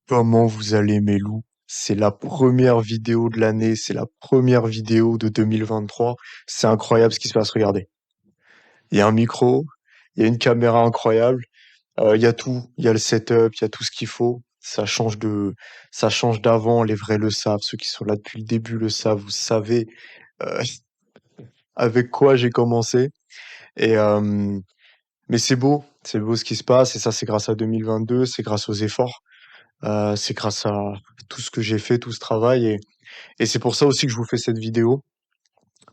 Comment vous allez mes loups? C'est la première vidéo de l'année, c'est la première vidéo de 2023. C'est incroyable ce qui se passe, regardez. Il y a un micro, il y a une caméra incroyable, il y a tout, il y a le setup, il y a tout ce qu'il faut. Ça change d'avant, les vrais le savent, ceux qui sont là depuis le début le savent, vous savez, heu, avec quoi j'ai commencé et mais c'est beau ce qui se passe et ça c'est grâce à 2022, c'est grâce aux efforts, c'est grâce à tout ce que j'ai fait, tout ce travail et c'est pour ça aussi que je vous fais cette vidéo,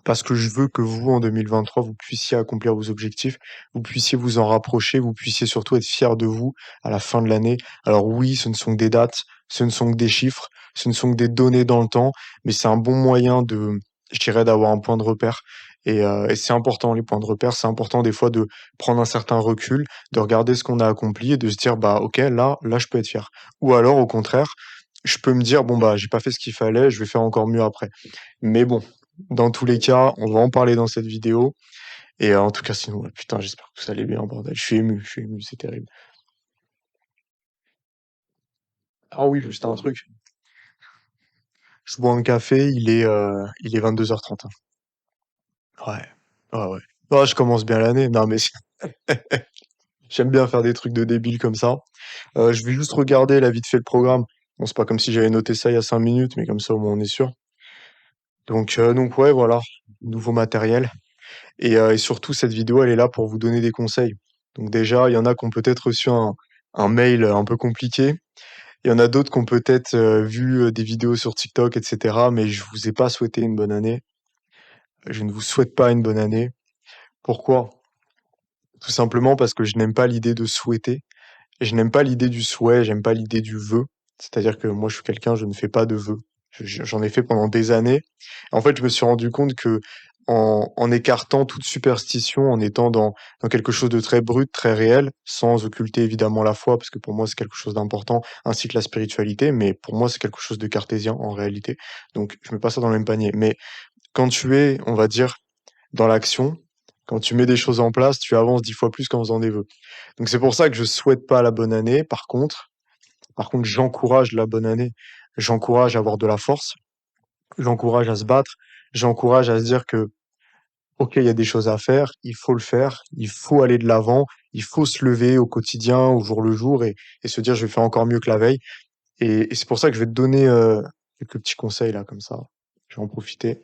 parce que je veux que vous, en 2023, vous puissiez accomplir vos objectifs, vous puissiez vous en rapprocher, vous puissiez surtout être fiers de vous à la fin de l'année. Alors oui, ce ne sont que des dates, ce ne sont que des chiffres, ce ne sont que des données dans le temps, mais c'est un bon moyen de, je dirais, d'avoir un point de repère. Et c'est important, les points de repère, c'est important des fois de prendre un certain recul, de regarder ce qu'on a accompli et de se dire, bah ok, là, je peux être fier. Ou alors, au contraire, je peux me dire, bon, bah, j'ai pas fait ce qu'il fallait, je vais faire encore mieux après. Mais bon, dans tous les cas, on va en parler dans cette vidéo et en tout cas sinon, putain, j'espère que vous allez bien, bordel. Je suis ému, c'est terrible. Ah oui, juste un truc. Je bois un café, il est 22h30, hein. Ouais, ouais, ouais. Ah, je commence bien l'année. Non, mais j'aime bien faire des trucs de débile comme ça. Je vais juste regarder là vite fait le programme. Bon, c'est pas comme si j'avais noté ça il y a 5 minutes, mais comme ça au moins on est sûr. Donc ouais, voilà, nouveau matériel. Et surtout, cette vidéo, elle est là pour vous donner des conseils. Donc déjà, il y en a qui ont peut-être reçu un mail un peu compliqué. Il y en a d'autres qui ont peut-être vu des vidéos sur TikTok, etc. Mais je vous ai pas souhaité une bonne année. Je ne vous souhaite pas une bonne année. Pourquoi? Tout simplement parce que je n'aime pas l'idée de souhaiter. Je n'aime pas l'idée du souhait, j'aime pas l'idée du vœu. C'est-à-dire que moi, je suis quelqu'un, je ne fais pas de vœux. J'en ai fait pendant des années. En fait, je me suis rendu compte que en écartant toute superstition, en étant dans quelque chose de très brut, très réel, sans occulter évidemment la foi, parce que pour moi, c'est quelque chose d'important, ainsi que la spiritualité, mais pour moi, c'est quelque chose de cartésien en réalité. Donc, je mets pas ça dans le même panier. Mais quand tu es, on va dire, dans l'action, quand tu mets des choses en place, tu avances 10 fois plus qu'en faisant des vœux. Donc c'est pour ça que je souhaite pas la bonne année. Par contre, j'encourage la bonne année. J'encourage à avoir de la force, j'encourage à se battre, j'encourage à se dire que, OK, il y a des choses à faire, il faut aller de l'avant, il faut se lever au quotidien, au jour le jour et se dire: «Je vais faire encore mieux que la veille» et c'est pour ça que je vais te donner, quelques petits conseils là comme ça. Je vais en profiter.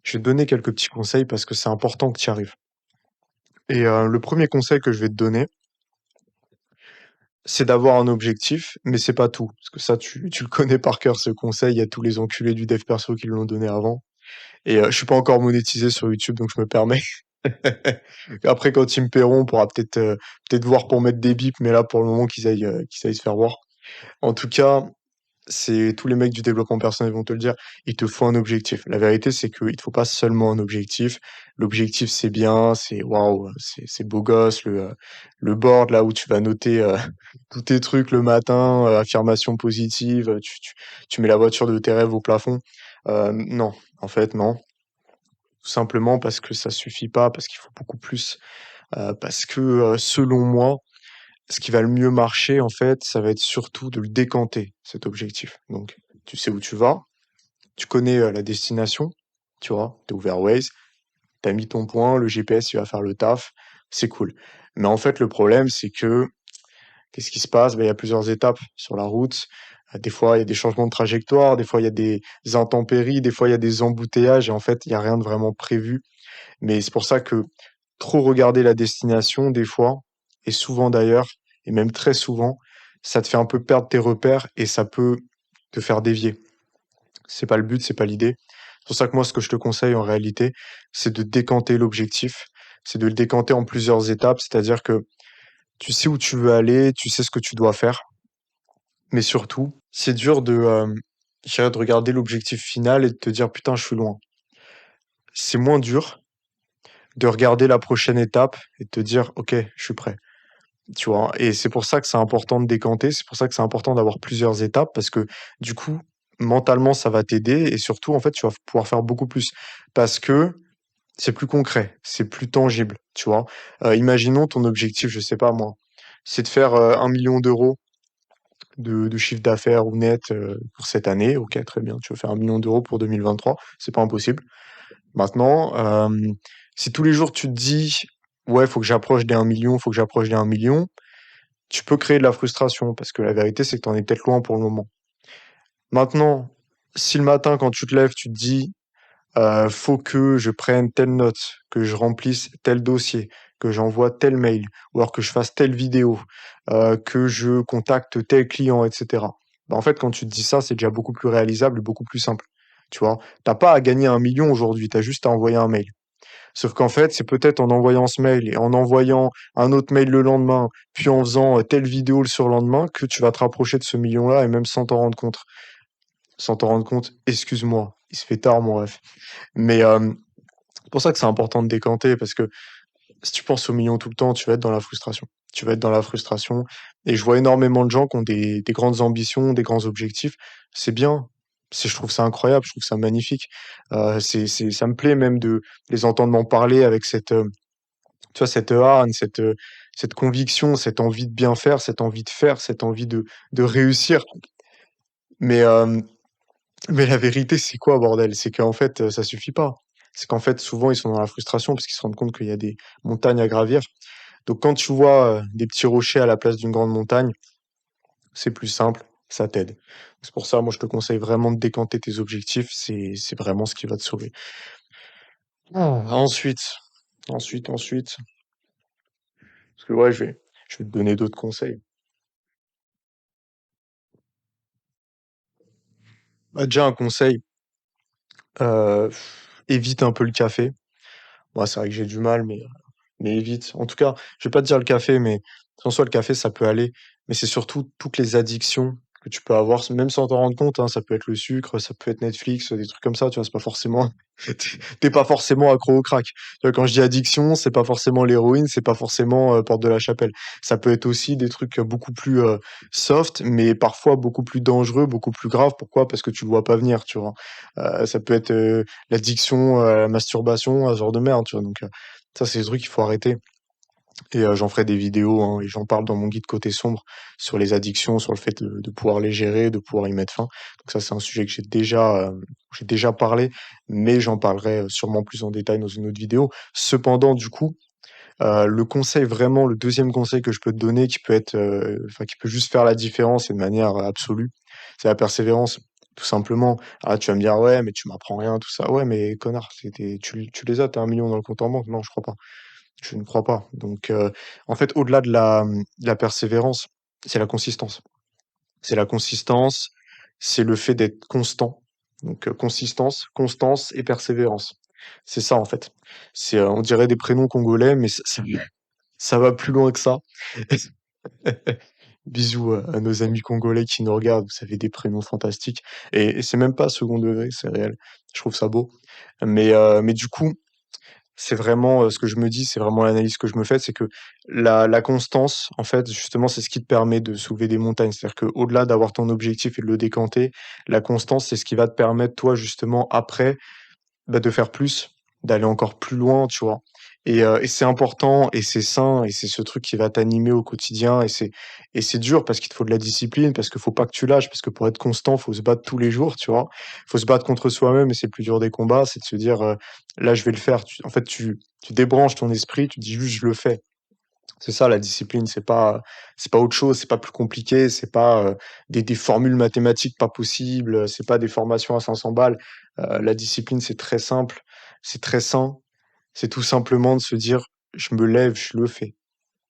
Je vais te donner quelques petits conseils parce que c'est important que tu y arrives le premier conseil que je vais te donner, c'est d'avoir un objectif, mais c'est pas tout. Parce que ça, tu le connais par cœur ce conseil, il y a tous les enculés du dev perso qui l'ont donné avant je suis pas encore monétisé sur YouTube, donc je me permets. Après quand ils me paieront, on pourra peut-être voir pour mettre des bips, mais là pour le moment qu'ils aillent se faire voir. En tout cas, c'est tous les mecs du développement personnel vont te le dire, il te faut un objectif. La vérité, c'est qu'il te faut pas seulement un objectif. L'objectif, c'est bien, c'est waouh, c'est beau gosse, le board là où tu vas noter, tous tes trucs le matin, affirmations positives, tu mets la voiture de tes rêves au plafond. Non, en fait, non. Tout simplement parce que ça suffit pas, parce qu'il faut beaucoup plus, parce que, selon moi, ce qui va le mieux marcher, en fait, ça va être surtout de le décanter, cet objectif. Donc, tu sais où tu vas, tu connais, la destination, tu vois? Tu as ouvert Waze, tu as mis ton point, le GPS, il va faire le taf, c'est cool. Mais en fait, le problème, c'est que, qu'est-ce qui se passe? Bah, il y a plusieurs étapes sur la route. Des fois, il y a des changements de trajectoire, des fois, il y a des intempéries, des fois, il y a des embouteillages et en fait, il y a rien de vraiment prévu. Mais c'est pour ça que trop regarder la destination, des fois, et souvent d'ailleurs, et même très souvent, ça te fait un peu perdre tes repères et ça peut te faire dévier. C'est pas le but, c'est pas l'idée. C'est pour ça que moi, ce que je te conseille en réalité, c'est de décanter l'objectif, c'est de le décanter en plusieurs étapes, c'est-à-dire que tu sais où tu veux aller, tu sais ce que tu dois faire, mais surtout, c'est dur je dirais de regarder l'objectif final et de te dire: «Putain, je suis loin». C'est moins dur de regarder la prochaine étape et de te dire: «OK, je suis prêt». Tu vois? Et c'est pour ça que c'est important de décanter, c'est pour ça que c'est important d'avoir plusieurs étapes parce que, du coup, mentalement, ça va t'aider et surtout, en fait, tu vas pouvoir faire beaucoup plus parce que c'est plus concret, c'est plus tangible, tu vois? Imaginons ton objectif, je sais pas moi, c'est de faire, 1 000 000 € de chiffre d'affaires ou net, pour cette année. OK, très bien, tu veux faire 1 000 000 € pour 2023, c'est pas impossible. Maintenant, si tous les jours tu te dis: «Ouais, faut que j'approche des 1 000 000, faut que j'approche des 1 000 000», tu peux créer de la frustration parce que la vérité, c'est que tu en es peut-être loin pour le moment. Maintenant, si le matin quand tu te lèves, tu te dis: «Faut que je prenne telle note, que je remplisse tel dossier, que j'envoie tel mail, ou alors que je fasse telle vidéo, que je contacte tel client» et cetera. Bah, en fait, quand tu te dis ça, c'est déjà beaucoup plus réalisable et beaucoup plus simple, tu vois? Tu pas à gagner 1 000 000 aujourd'hui, tu as juste à envoyer un mail. Sauf qu'en fait, c'est peut-être en envoyant ce mail et en envoyant un autre mail le lendemain, puis en faisant, telle vidéo le surlendemain que tu vas te rapprocher de ce million-là et même sans t'en rendre compte. Sans t'en rendre compte, excuse-moi, il se fait tard mon ref. Mais, c'est pour ça que c'est important de décanter parce que si tu penses aux millions tout le temps, tu vas être dans la frustration. Tu vas être dans la frustration et je vois énormément de gens qui ont des grandes ambitions, des grands objectifs. C'est bien, je trouve ça incroyable, je trouve ça magnifique. Ça me plaît même de les entendre m'en parler avec cette, tu vois, cette hargne, cette conviction, cette envie de bien faire, cette envie de faire, cette envie de réussir. Mais, mais la vérité, c'est quoi, bordel? C'est qu'en fait, ça suffit pas. C'est qu'en fait, souvent, ils sont dans la frustration parce qu'ils se rendent compte qu'il y a des montagnes à gravir. Donc quand tu vois, des petits rochers à la place d'une grande montagne, c'est plus simple, ça t'aide. C'est pour ça, moi, je te conseille vraiment de décanter tes objectifs, c'est vraiment ce qui va te sauver. Ensuite, ensuite, parce que ouais, je vais te donner d'autres conseils. Bah, déjà un conseil, heu, évite un peu le café. Moi, c'est vrai que j'ai du mal, mais évite. En tout cas, je vais pas te dire le café, mais en soi, le café, ça peut aller, mais c'est surtout toutes les addictions que tu peux avoir, même sans t'en rendre compte, hein. Ça peut être le sucre, ça peut être Netflix, des trucs comme ça, tu vois? C'est pas forcément tu pas forcément accro au crack. Tu vois? Quand je dis addiction, c'est pas forcément l'héroïne, c'est pas forcément, Porte de la Chapelle. Ça peut être aussi des trucs, beaucoup plus, soft, mais parfois beaucoup plus dangereux, beaucoup plus graves. Pourquoi? Parce que tu le vois pas venir, tu vois? Ça peut être, l'addiction, à la masturbation, à ce genre de merde, tu vois? Donc, ça, c'est des trucs qu'il faut arrêter et j'en ferai des vidéos, hein, et j'en parle dans mon guide Côté Sombre sur les addictions, sur le fait de pouvoir les gérer, de pouvoir y mettre fin. Donc ça, c'est un sujet que j'ai déjà parlé, mais j'en parlerai, sûrement plus en détail dans une autre vidéo. Cependant, du coup, le conseil vraiment, le deuxième conseil que je peux te donner qui peut être, enfin qui peut juste faire la différence et de manière, absolue, c'est la persévérance. Tout simplement. Ah, tu vas me dire: «Ouais, mais tu m'apprends rien, tout ça». Ouais, mais connard, tu les as, tu 1 000 000 dans le compte en banque? Non, je crois pas. Je ne crois pas. Donc, en fait, au-delà de la persévérance, c'est la consistance. C'est la consistance, c'est le fait d'être constant. Donc, consistance, constance et persévérance. C'est ça, en fait. On dirait des prénoms congolais, mais ça va plus loin que ça. Bisous, à nos amis congolais qui nous regardent, vous avez des prénoms fantastiques et c'est même pas second degré, c'est réel. Je trouve ça beau. Mais du coup, c'est vraiment, ce que je me dis, c'est vraiment l'analyse que je me fais, c'est que la constance, en fait, justement, c'est ce qui te permet de soulever des montagnes. C'est-à-dire qu'au-delà d'avoir ton objectif et de le décanter, la constance, c'est ce qui va te permettre, toi, justement, après, bah, de faire plus, d'aller encore plus loin, tu vois? Et c'est important et c'est sain et c'est ce truc qui va t'animer au quotidien et c'est dur parce qu'il te faut de la discipline, parce qu'il faut pas que tu lâches, parce que pour être constant, faut se battre tous les jours, tu vois? Faut se battre contre soi-même et c'est le plus dur des combats, c'est de se dire, «Là, je vais le faire». Tu débranches ton esprit, tu dis juste: «Je le fais». C'est ça la discipline, c'est pas autre chose, c'est pas plus compliqué, c'est pas, des formules mathématiques pas possibles, c'est pas des formations à 500 balles. La discipline, c'est très simple, c'est très sain, c'est tout simplement de se dire: «Je me lève, je le fais».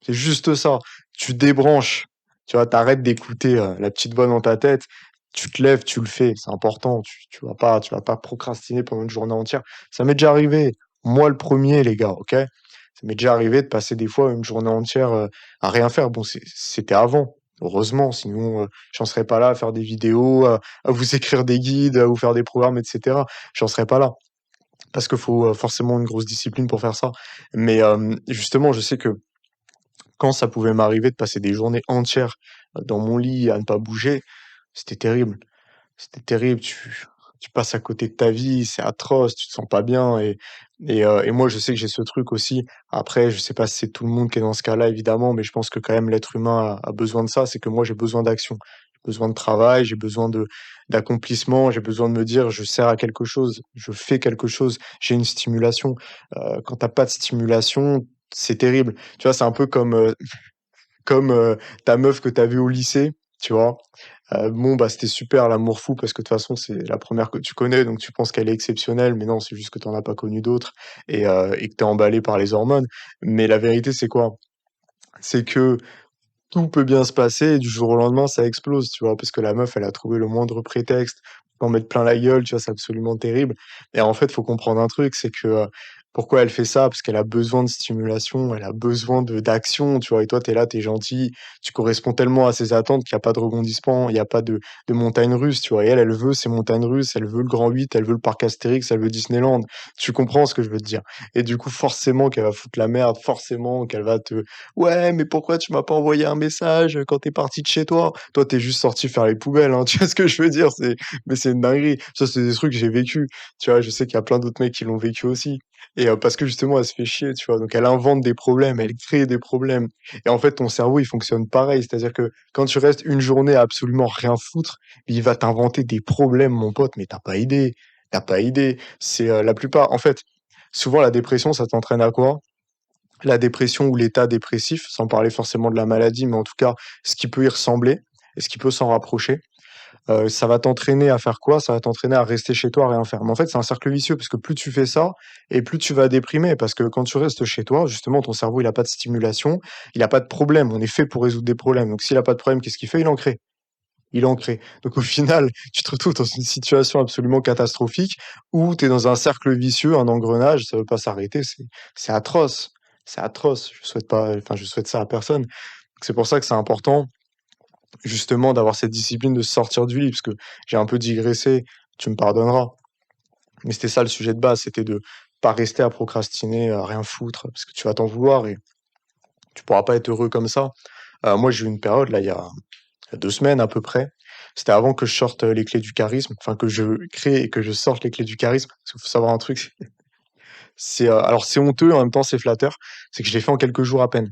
C'est juste ça. Tu débranches, tu vois? Tu d'écouter, la petite voix dans ta tête, tu te lèves, tu le fais, c'est important. Tu vas pas procrastiner pendant une journée entière. Ça m'est déjà arrivé, moi le premier les gars, OK? Ça m'est déjà arrivé de passer des fois une journée entière, à rien faire. Bon, c'était avant, heureusement, sinon, j'en serais pas là à faire des vidéos, à vous écrire des guides, à vous faire des programmes et cetera. J'en serais pas là. Parce qu'il faut, forcément une grosse discipline pour faire ça. Mais, justement, je sais que quand ça pouvait m'arriver de passer des journées entières, dans mon lit à ne pas bouger, c'était terrible. C'était terrible, tu passes à côté de ta vie, c'est atroce, tu te sens pas bien et moi je sais que j'ai ce truc aussi. Après, je sais pas si c'est tout le monde qui est dans ce cas-là évidemment, mais je pense que quand même l'être humain a besoin de ça, c'est que moi j'ai besoin d'action. Besoin de travail, j'ai besoin de d'accomplissement, j'ai besoin de me dire: «Je sers à quelque chose, je fais quelque chose, j'ai une stimulation». Quand t'as pas de stimulation, c'est terrible. Tu vois, c'est un peu comme ta meuf que tu as vue au lycée, tu vois? Bon, bah, c'était super l'amour fou parce que de toute façon, c'est la première que tu connais, donc tu penses qu'elle est exceptionnelle, mais non, c'est juste que tu en as pas connu d'autres et que tu es emballé par les hormones. Mais la vérité, c'est quoi? C'est que tout peut bien se passer et du jour au lendemain, ça explose, tu vois? Parce que la meuf, elle a trouvé le moindre prétexte pour en mettre plein la gueule, tu vois? C'est absolument terrible et en fait, faut comprendre un truc, c'est que, pourquoi elle fait ça? Parce qu'elle a besoin de stimulation, elle a besoin de d'action, tu vois? Et toi, tu es là, tu es gentil, tu corresponds tellement à ses attentes qu'il y a pas de rebondissement, il y a pas de montagne russe, tu vois? Et elle, elle veut ses montagnes russes, elle veut le Grand 8, elle veut le parc Astérix, elle veut Disneyland. Tu comprends ce que je veux te dire? Et du coup, forcément qu'elle va foutre la merde, forcément qu'elle va te «Ouais, mais pourquoi tu m'as pas envoyé un message, quand tu es parti de chez toi?» Toi, tu es juste sorti faire les poubelles, hein, tu vois ce que je veux dire? C'est une dinguerie. Ça, c'est des trucs que j'ai vécu, tu vois? Je sais qu'il y a plein d'autres mecs qui l'ont vécu aussi et parce que justement, elle se fait chier, tu vois? Donc elle invente des problèmes, elle crée des problèmes et en fait, ton cerveau, il fonctionne pareil. C'est-à-dire que quand tu restes une journée à absolument rien foutre, il va t'inventer des problèmes, mon pote, mais tu pas idée. Tu pas idée. C'est, la plupart en fait, souvent la dépression, ça t'entraîne à quoi? La dépression ou l'état dépressif, sans parler forcément de la maladie, mais en tout cas, ce qui peut y ressembler et ce qui peut s'en rapprocher, ça va t'entraîner à faire quoi? Ça va t'entraîner à rester chez toi, à rien faire. Mais en fait, c'est un cercle vicieux parce que plus tu fais ça et plus tu vas déprimer parce que quand tu restes chez toi, justement, ton cerveau, il a pas de stimulation, il a pas de problème. On est fait pour résoudre des problèmes. Donc s'il a pas de problème, qu'est-ce qu'il fait? Il en crée. Il en crée. Donc au final, tu te retrouves dans une situation absolument catastrophique où tu es dans un cercle vicieux, un engrenage, ça veut pas s'arrêter, c'est atroce. C'est atroce. Je souhaite pas enfin, je souhaite ça à personne. C'est pour ça que c'est important, justement, d'avoir cette discipline de sortir du lit, parce que j'ai un peu digressé, tu me pardonneras. Mais c'était ça le sujet de base, c'était de pas rester à procrastiner, à rien foutre, parce que tu vas t'en vouloir et tu pourras pas être heureux comme ça. Moi, j'ai eu une période là, il y a 2 semaines à peu près. C'était avant que je sorte, les clés du charisme, enfin que je crée et que je sorte les clés du charisme. Parce qu'il faut savoir un truc, alors c'est honteux, en même temps c'est flatteur, c'est que je l'ai fait en quelques jours à peine.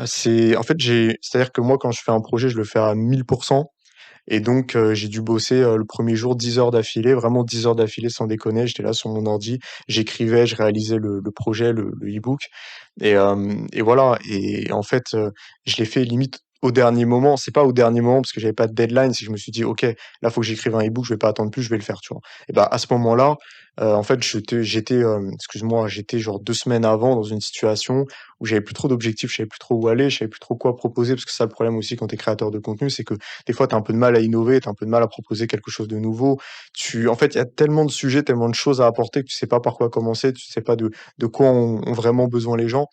C'est en fait, c'est-à-dire que moi quand je fais un projet, je le fais à 1000 et donc j'ai dû bosser, le 1er jour 10 heures d'affilée, vraiment 10 heures d'affilée sans déconner. J'étais là sur mon ordi, j'écrivais, je réalisais le projet, le e-book et voilà et en fait, je l'ai fait limite au dernier moment. C'est pas au dernier moment parce que j'avais pas de deadline, c'est que je me suis dit: «OK, là, faut que j'écrive un e-book, je vais pas attendre plus, je vais le faire», tu vois? Et bah, à ce moment-là, en fait, excuse-moi, j'étais genre 2 semaines avant dans une situation où j'avais plus trop d'objectifs, je savais plus trop où aller, je savais plus trop quoi proposer parce que c'est ça le problème aussi quand tu es créateur de contenu, c'est que des fois, tu as un peu de mal à innover, tu as un peu de mal à proposer quelque chose de nouveau. En fait, il y a tellement de sujets, tellement de choses à apporter que tu sais pas par quoi commencer, tu sais pas de quoi ont vraiment besoin les gens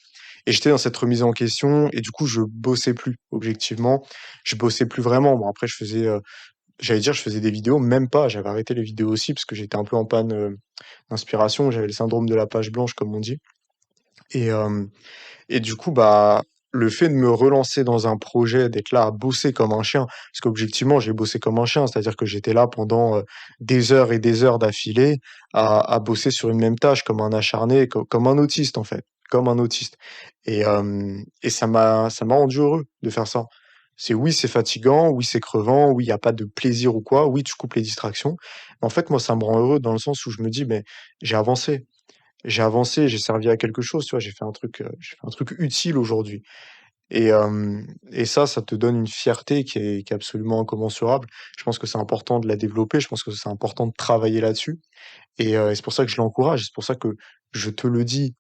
et j'étais dans cette remise en question et du coup, je bossais plus objectivement. Je bossais plus vraiment. Bon après j'allais dire je faisais des vidéos, même pas, j'avais arrêté les vidéos aussi parce que j'étais un peu en panne, d'inspiration. J'avais le syndrome de la page blanche comme on dit et hem et du coup, bah, le fait de me relancer dans un projet, d'être là à bosser comme un chien, parce qu'objectivement, j'ai bossé comme un chien, c'est-à-dire que j'étais là pendant, des heures et des heures d'affilée à bosser sur une même tâche comme un acharné, comme un autiste, en fait, comme un autiste et ça m'a rendu heureux de faire ça. Oui, c'est fatigant, oui, c'est crevant, oui, il y a pas de plaisir ou quoi, oui, tu coupes les distractions. Mais en fait, moi, ça me rend heureux dans le sens où je me dis: «Mais j'ai avancé». J'ai avancé, j'ai servi à quelque chose, tu vois? J'ai fait un truc utile aujourd'hui et ça te donne une fierté qui est absolument incommensurable. Je pense que c'est important de la développer, je pense que c'est important de travailler là-dessus et c'est pour ça que je l'encourage. C'est pour ça que je te le dis,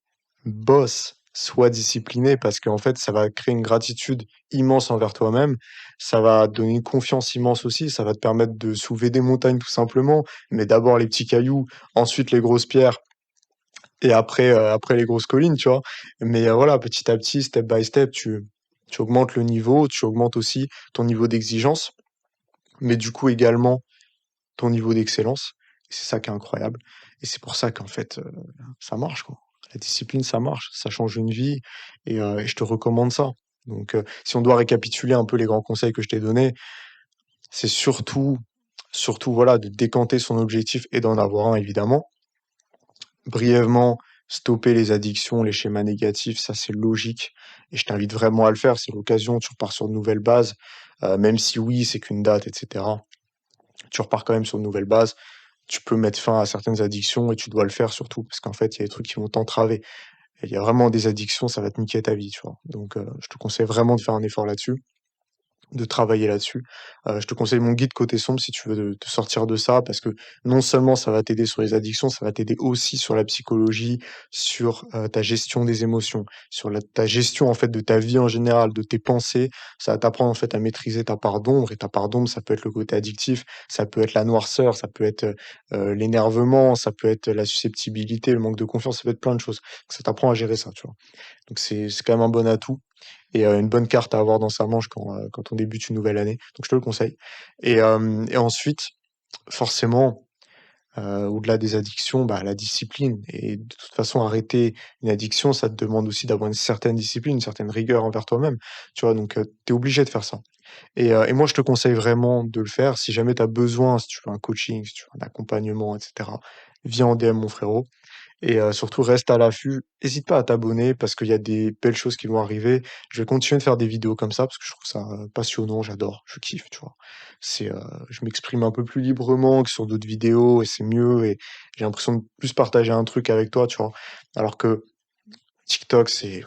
bosse, sois discipliné parce qu'en fait, ça va créer une gratitude immense envers toi-même. Ça va te donner une confiance immense aussi, ça va te permettre de soulever des montagnes tout simplement, mais d'abord les petits cailloux, ensuite les grosses pierres et après les grosses collines, tu vois? Mais voilà, petit à petit, step by step, tu augmentes le niveau, tu augmentes aussi ton niveau d'exigence, mais du coup également ton niveau d'excellence et c'est ça qui est incroyable et c'est pour ça qu'en fait, ça marche, quoi. La discipline, ça marche, ça change une vie et je te recommande ça. Donc si on doit récapituler un peu les grands conseils que je t'ai donnés, c'est surtout, voilà, de décanter son objectif et d'en avoir un évidemment. Brièvement, stopper les addictions, les schémas négatifs, ça c'est logique et je t'invite vraiment à le faire. C'est l'occasion, tu repars sur de nouvelles bases. même si oui, c'est qu'une date et cetera, tu repars quand même sur de nouvelles bases. Tu peux mettre fin à certaines addictions et tu dois le faire surtout parce qu'en fait, il y a des trucs qui vont t'entraver et il y a vraiment des addictions, ça va te niquer ta vie, tu vois? Donc je te conseille vraiment de faire un effort là-dessus, de travailler là-dessus. Je te conseille mon guide Côté sombre si tu veux te sortir de ça parce que non seulement ça va t'aider sur les addictions, ça va t'aider aussi sur la psychologie, sur, ta gestion des émotions, sur ta gestion en fait de ta vie en général, de tes pensées. Ça va t'apprendre en fait à maîtriser ta part d'ombre et ta part d'ombre, ça peut être le côté addictif, ça peut être la noirceur, ça peut être, l'énervement, ça peut être la susceptibilité, le manque de confiance, ça peut être plein de choses. Ça t'apprend à gérer ça, tu vois? Donc c'est quand même un bon atout et une bonne carte à avoir dans sa manche quand on débute une nouvelle année, donc je te le conseille et ensuite, forcément, au-delà des addictions, bah, la discipline et de toute façon arrêter une addiction, ça te demande aussi d'avoir une certaine discipline, une certaine rigueur envers toi-même, tu vois? Donc tu es obligé de faire ça et moi je te conseille vraiment de le faire. Si jamais tu as besoin, si tu veux un coaching, si tu veux un accompagnement et cetera, viens en DM mon frérot. Et surtout reste à l'affût. Hésite pas à t'abonner parce qu'il y a des belles choses qui vont arriver. Je vais continuer de faire des vidéos comme ça parce que je trouve ça, passionnant, j'adore, je kiffe, tu vois? C'est, je m'exprime un peu plus librement que sur d'autres vidéos et c'est mieux et j'ai l'impression de plus partager un truc avec toi, tu vois? Alors que TikTok, c'est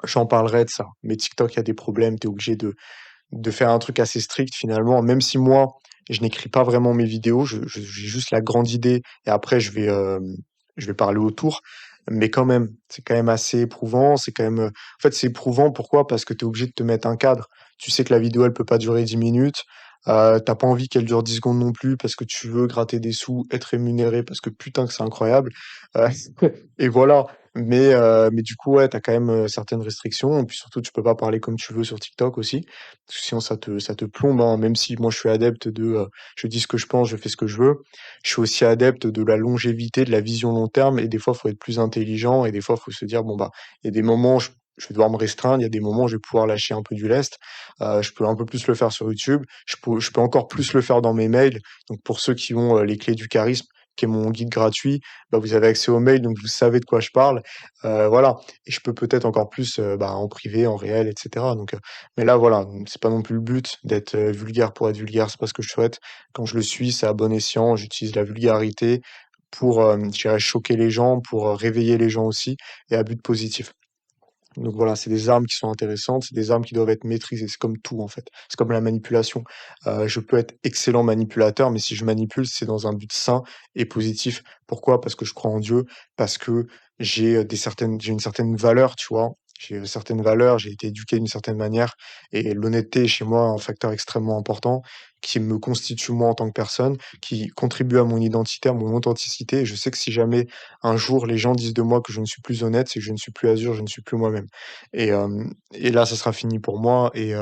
j'en parlerai de ça, mais TikTok, il y a des problèmes, tu es obligé de faire un truc assez strict finalement, même si moi, je n'écris pas vraiment mes vidéos, j'ai juste la grande idée et après je vais parler autour. Mais quand même, c'est quand même assez éprouvant, c'est quand même, en fait, c'est éprouvant pourquoi? Parce que tu es obligé de te mettre un cadre. Tu sais que la vidéo, elle peut pas durer 10 minutes, tu pas envie qu'elle dure 10 secondes non plus parce que tu veux gratter des sous, être rémunéré parce que putain que c'est incroyable, heu et voilà. Mais du coup, ouais, tu as quand même, certaines restrictions et puis surtout, tu peux pas parler comme tu veux sur TikTok aussi. Parce que sinon ça te plombe, hein. Même si moi je suis adepte je dis ce que je pense, je fais ce que je veux. Je suis aussi adepte de la longévité, de la vision long terme et des fois, il faut être plus intelligent et des fois, il faut se dire: «Bon, bah, il y a des moments, je vais devoir me restreindre, il y a des moments, où je vais pouvoir lâcher un peu du lest». Je peux un peu plus le faire sur YouTube, je peux encore plus le faire dans mes mails. Donc pour ceux qui ont, les clés du charisme, qui est mon guide gratuit, bah, vous avez accès aux mails, donc vous savez de quoi je parle. Voilà et je peux peut-être encore plus, bah, en privé, en réel et cetera donc mais là, voilà, c'est pas non plus le but d'être, vulgaire pour être vulgaire, c'est pas ce que je souhaite. Quand je le suis, c'est à bon escient, j'utilise la vulgarité pour, je dirais choquer les gens, pour, réveiller les gens aussi et à but positif. Donc voilà, c'est des armes qui sont intéressantes, c'est des armes qui doivent être maîtrisées. C'est comme tout, en fait. C'est comme la manipulation. Je peux être excellent manipulateur, mais si je manipule, c'est dans un but sain et positif. Pourquoi? Parce que je crois en Dieu, parce que j'ai une certaine valeur, tu vois? J'ai, certaines valeurs, j'ai été éduqué d'une certaine manière et l'honnêteté est chez moi un facteur extrêmement important qui me constitue moi en tant que personne, qui contribue à mon identité, à mon authenticité et je sais que si jamais un jour les gens disent de moi que je ne suis plus honnête, c'est que je ne suis plus Azur, je ne suis plus moi-même et là, ça sera fini pour moi et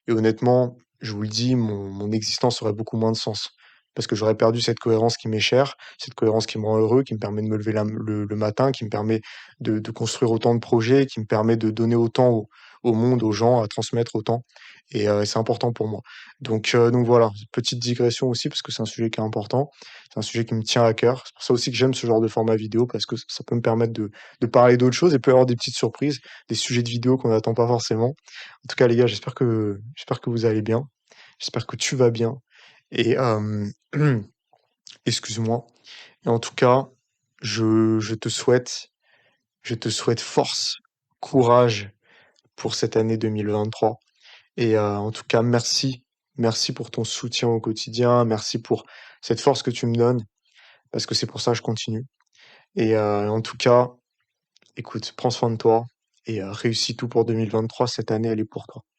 honnêtement, je vous le dis, mon existence aurait beaucoup moins de sens. Parce que j'aurais perdu cette cohérence qui m'est chère, cette cohérence qui me rend heureux, qui me permet de me lever le matin, qui me permet de construire autant de projets, qui me permet de donner autant au monde, aux gens, à transmettre autant et c'est important pour moi. Donc voilà, petite digression aussi parce que c'est un sujet qui est important, c'est un sujet qui me tient à cœur. C'est pour ça aussi que j'aime ce genre de format vidéo parce que ça peut me permettre de parler d'autres choses et peut y avoir des petites surprises, des sujets de vidéo qu'on n'attend pas forcément. En tout cas, les gars, j'espère que vous allez bien. J'espère que tu vas bien et excuse-moi et en tout cas, je te souhaite force, courage pour cette année 2023 et en tout cas, merci. Merci pour ton soutien au quotidien. Merci pour cette force que tu me donnes parce que c'est pour ça que je continue et en tout cas, écoute, prends soin de toi et réussis tout pour 2023. Cette année, elle est pour toi.